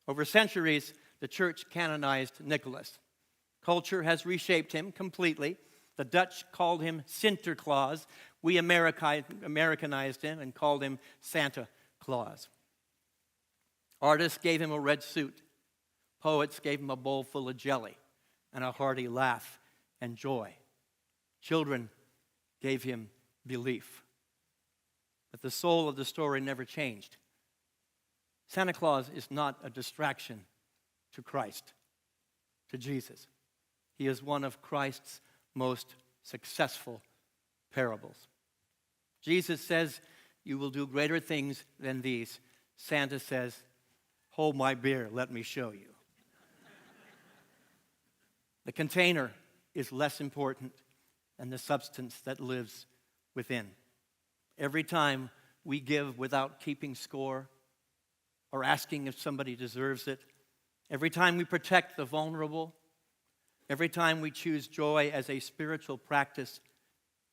Over centuries, the church canonized Nicholas. Culture has reshaped him completely. The Dutch called him Sinterklaas. We Americanized him and called him Santa Claus. Artists gave him a red suit. Poets gave him a bowl full of jelly and a hearty laugh and joy. Children gave him belief. But the soul of the story never changed. Santa Claus is not a distraction to Christ, to Jesus. He is one of Christ's most successful parables. Jesus says, "You will do greater things than these." Santa says, "Hold my beer, let me show you." The container is less important than the substance that lives within. Every time we give without keeping score or asking if somebody deserves it, every time we protect the vulnerable, every time we choose joy as a spiritual practice,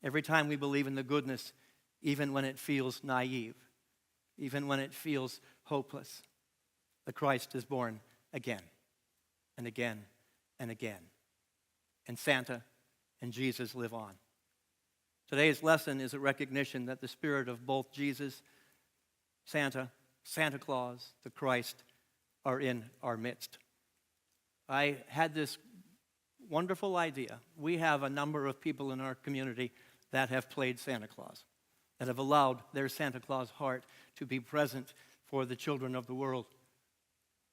every time we believe in the goodness, even when it feels naive, even when it feels hopeless, the Christ is born again and again and again. And Santa and Jesus live on. Today's lesson is a recognition that the spirit of both Jesus, Santa Claus, the Christ, are in our midst. I had this wonderful idea. We have a number of people in our community that have played Santa Claus, that have allowed their Santa Claus heart to be present for the children of the world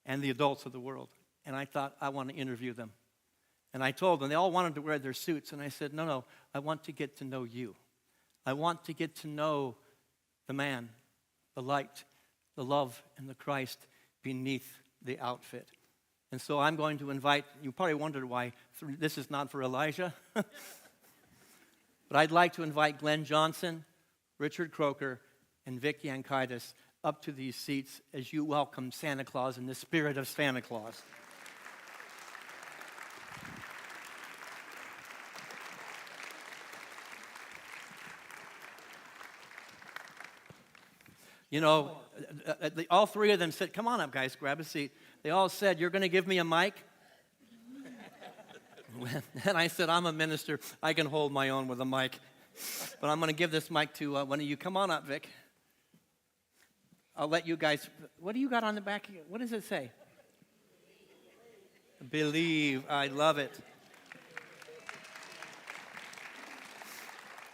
and the adults of the world. And I thought, I want to interview them. And I told them, they all wanted to wear their suits. And I said, no, I want to get to know you. I want to get to know the man, the light, the love, and the Christ beneath the outfit. And so I'm going to invite, you probably wondered why this is not for Elijah. But I'd like to invite Glenn Johnson, Richard Croker, and Vic Yankaitis up to these seats as you welcome Santa Claus in the spirit of Santa Claus. You know, all three of them said, "Come on up, guys, grab a seat." They all said, "You're going to give me a mic?" And I said, "I'm a minister. I can hold my own with a mic. But I'm going to give this mic to one of you. Come on up, Vic. I'll let you guys, what do you got on the back? What does it say? Believe. I love it.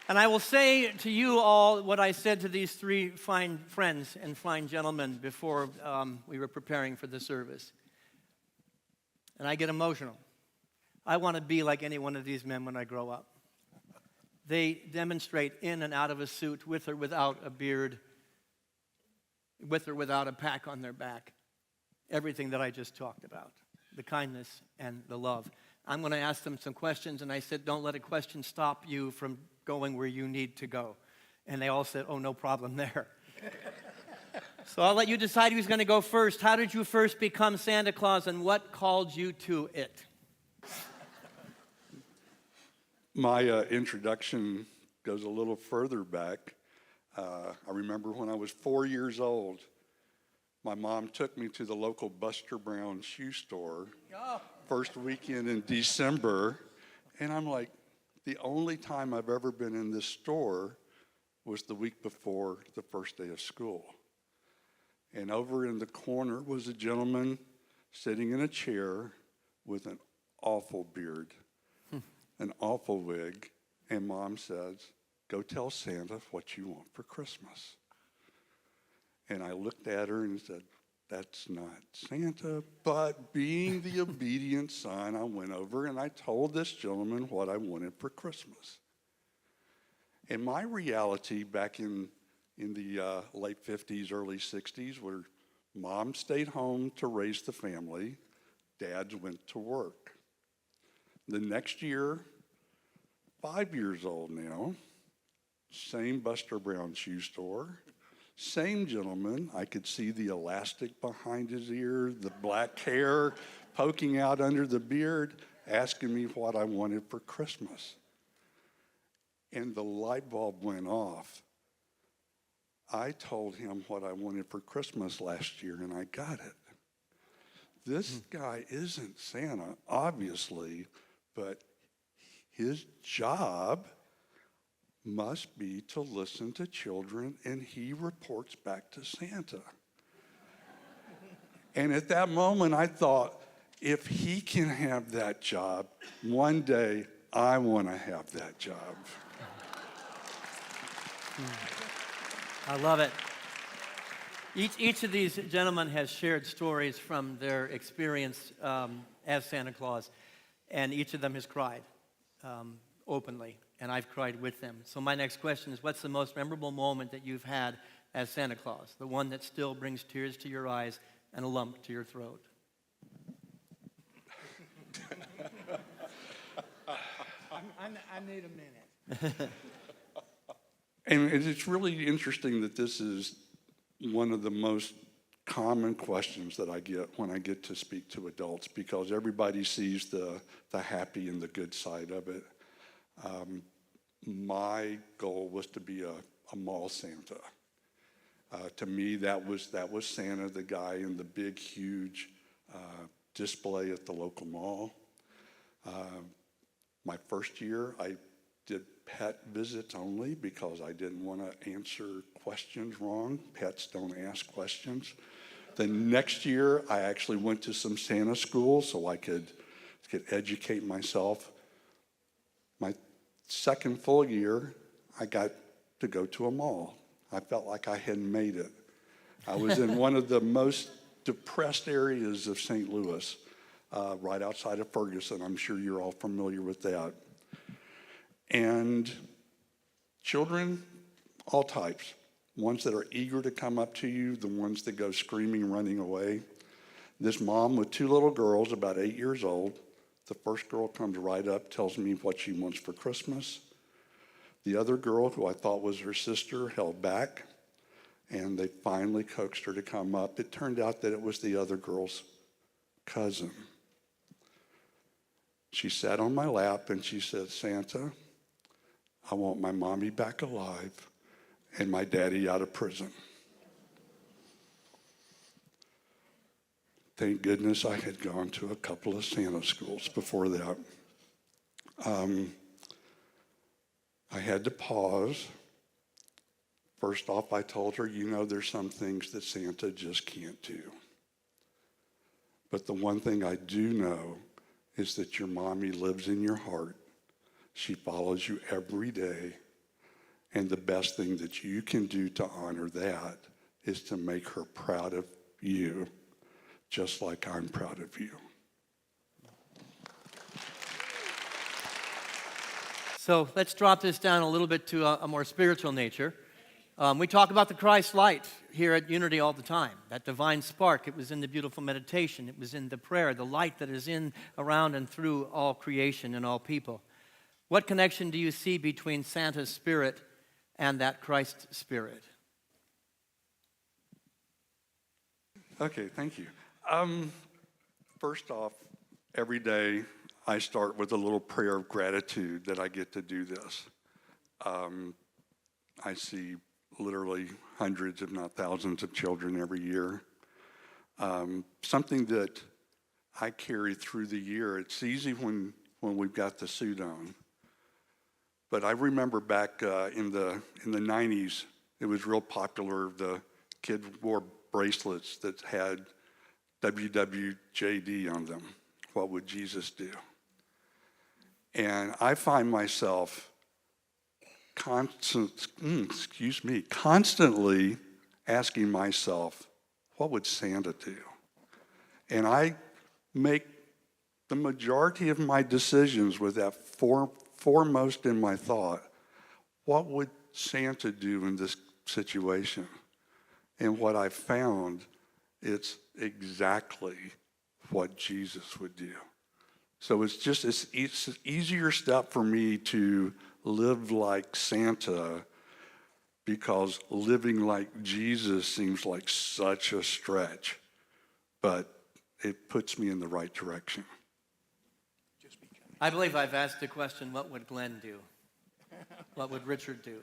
And I will say to you all what I said to these three fine friends and fine gentlemen before we were preparing for the service. And I get emotional. I want to be like any one of these men when I grow up. They demonstrate in and out of a suit, with or without a beard, with or without a pack on their back, everything that I just talked about, the kindness and the love. I'm going to ask them some questions, and I said, don't let a question stop you from going where you need to go. And they all said, oh, no problem there. So I'll let you decide who's going to go first. How did you first become Santa Claus, and what called you to it? My introduction goes a little further back. I remember when I was 4 years old, my mom took me to the local Buster Brown shoe store first weekend in December, and I'm like, the only time I've ever been in this store was the week before the first day of school. And over in the corner was a gentleman sitting in a chair with an awful beard, an awful wig, and Mom says, go tell Santa what you want for Christmas. And I looked at her and said, that's not Santa, but being the obedient son, I went over and I told this gentleman what I wanted for Christmas. And my reality back in the late 50s, early 60s, where Mom stayed home to raise the family, Dad went to work. The next year, 5 years old now, same Buster Brown shoe store, same gentleman. I could see the elastic behind his ear, the black hair poking out under the beard, asking me what I wanted for Christmas. And the light bulb went off. I told him what I wanted for Christmas last year, and I got it. this guy isn't Santa, obviously, but his job must be to listen to children, and he reports back to Santa. And at that moment, I thought, if he can have that job, one day I want to have that job. I love it. Each of these gentlemen has shared stories from their experience as Santa Claus, and each of them has cried openly, and I've cried with them. So my next question is, what's the most memorable moment that you've had as Santa Claus? The one that still brings tears to your eyes and a lump to your throat. I need a minute. And it's really interesting that this is one of the most common questions that I get when I get to speak to adults, because everybody sees the happy and the good side of it. My goal was to be a mall Santa. To me, that was Santa, the guy in the big, huge display at the local mall. My first year, I did pet visits only because I didn't want to answer questions wrong. Pets don't ask questions. The next year, I actually went to some Santa schools so I could educate myself. My second full year, I got to go to a mall. I felt like I had made it. I was in one of the most depressed areas of St. Louis, right outside of Ferguson. I'm sure you're all familiar with that. And children, all types. Ones that are eager to come up to you, the ones that go screaming, running away. This mom with two little girls, about 8 years old. The first girl comes right up, tells me what she wants for Christmas. The other girl, who I thought was her sister, held back, and they finally coaxed her to come up. It turned out that it was the other girl's cousin. She sat on my lap and she said, "Santa, I want my mommy back alive and my daddy out of prison." Thank goodness I had gone to a couple of Santa schools before that. I had to pause. First off, I told her, there's some things that Santa just can't do. But the one thing I do know is that your mommy lives in your heart. She follows you every day. And the best thing that you can do to honor that is to make her proud of you, just like I'm proud of you. So let's drop this down a little bit to a more spiritual nature. We talk about the Christ light here at Unity all the time, that divine spark. It was in the beautiful meditation. It was in the prayer, the light that is in, around, and through all creation and all people. What connection do you see between Santa's spirit and that Christ spirit? Okay, thank you. First off, every day I start with a little prayer of gratitude that I get to do this. I see literally hundreds, if not thousands, of children every year. Something that I carry through the year. It's easy when we've got the suit on. But I remember back in the 90s, it was real popular. The kids wore bracelets that had WWJD on them. What would Jesus do? And I find myself constantly asking myself, what would Santa do? And I make the majority of my decisions with that foremost in my thought. What would Santa do in this situation? And what I found, it's exactly what Jesus would do. So it's an easier step for me to live like Santa, because living like Jesus seems like such a stretch, but it puts me in the right direction. I believe I've asked the question, what would Glenn do? What would Richard do?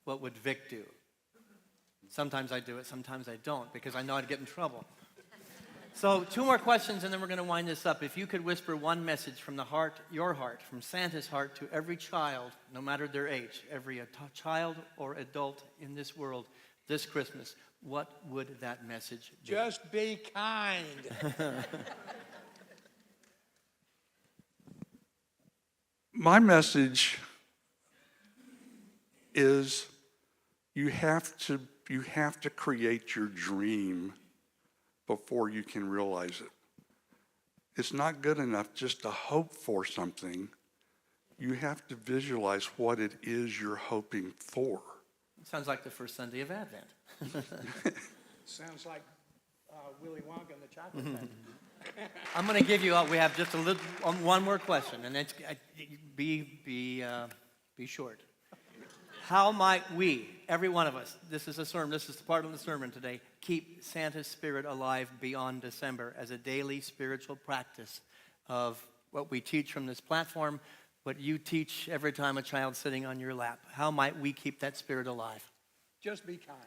What would Vic do? Sometimes I do it, sometimes I don't, because I know I'd get in trouble. So 2 more questions, and then we're going to wind this up. If you could whisper one message from the heart, your heart, from Santa's heart to every child, no matter their age, every child or adult in this world this Christmas, what would that message be? Just be kind. My message is you have to create your dream before you can realize it. It's not good enough just to hope for something. You have to visualize what it is you're hoping for. Sounds like the first Sunday of Advent. Sounds like Willy Wonka and the Chocolate Factory. I'm going to give you, we have just a little, one more question, and it's, be short. How might we, every one of us, this is a sermon, this is part of the sermon today, keep Santa's spirit alive beyond December as a daily spiritual practice of what we teach from this platform, what you teach every time a child's sitting on your lap? How might we keep that spirit alive? Just be kind.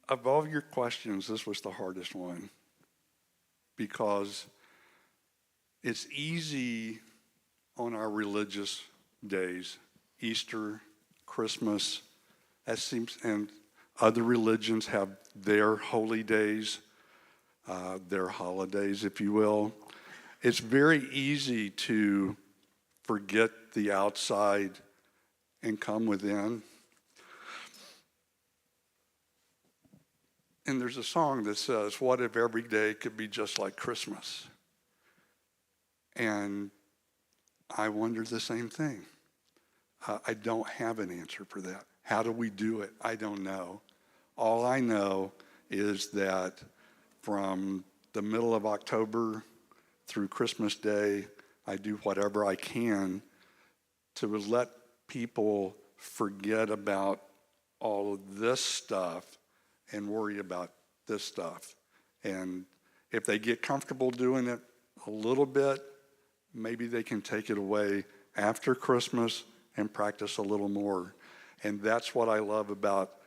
Of all your questions, this was the hardest one because it's easy on our religious days, Easter, Christmas, and other religions have their holy days, their holidays, if you will. It's very easy to forget the outside and come within. And there's a song that says, "What if every day could be just like Christmas?" And I wonder the same thing. I don't have an answer for that. How do we do it? I don't know. All I know is that from the middle of October through Christmas Day, I do whatever I can to let people forget about all of this stuff and worry about this stuff. And if they get comfortable doing it a little bit, maybe they can take it away after Christmas and practice a little more. And that's what I love about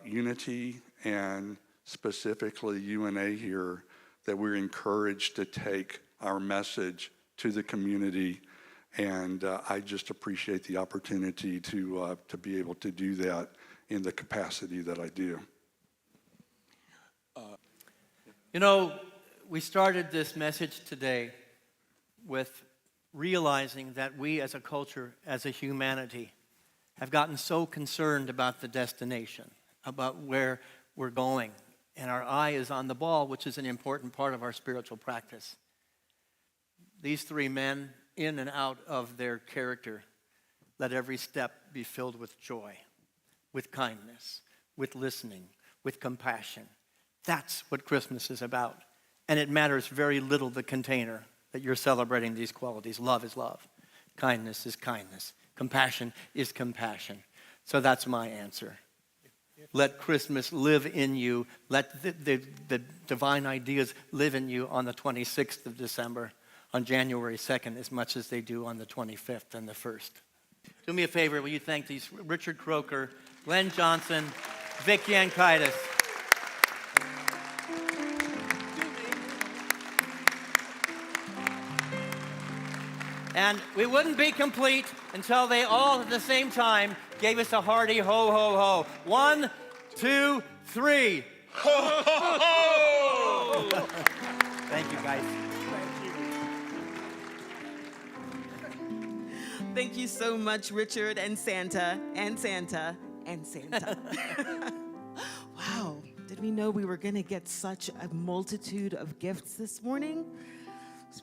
Unity and specifically UNA here, that we're encouraged to take our message to the community. And I just appreciate the opportunity to be able to do that in the capacity that I do. You know, we started this message today with realizing that we as a culture, as a humanity, have gotten so concerned about the destination, about where we're going, and our eye is on the ball, which is an important part of our spiritual practice. These 3 men, in and out of their character, let every step be filled with joy, with kindness, with listening, with compassion. That's what Christmas is about. And it matters very little the container that you're celebrating these qualities. Love is love. Kindness is kindness. Compassion is compassion. So that's my answer. Let Christmas live in you. Let the divine ideas live in you on the 26th of December, on January 2nd, as much as they do on the 25th and the 1st. Do me a favor, will you thank these Richard Croker, Glenn Johnson, Vic Yankaitis. And we wouldn't be complete until they all at the same time gave us a hearty ho, ho, ho. 1, 2, 3. Ho, ho, ho! Thank you, guys. Thank you so much, Richard and Santa, and Santa, and Santa. Wow, did we know we were going to get such a multitude of gifts this morning?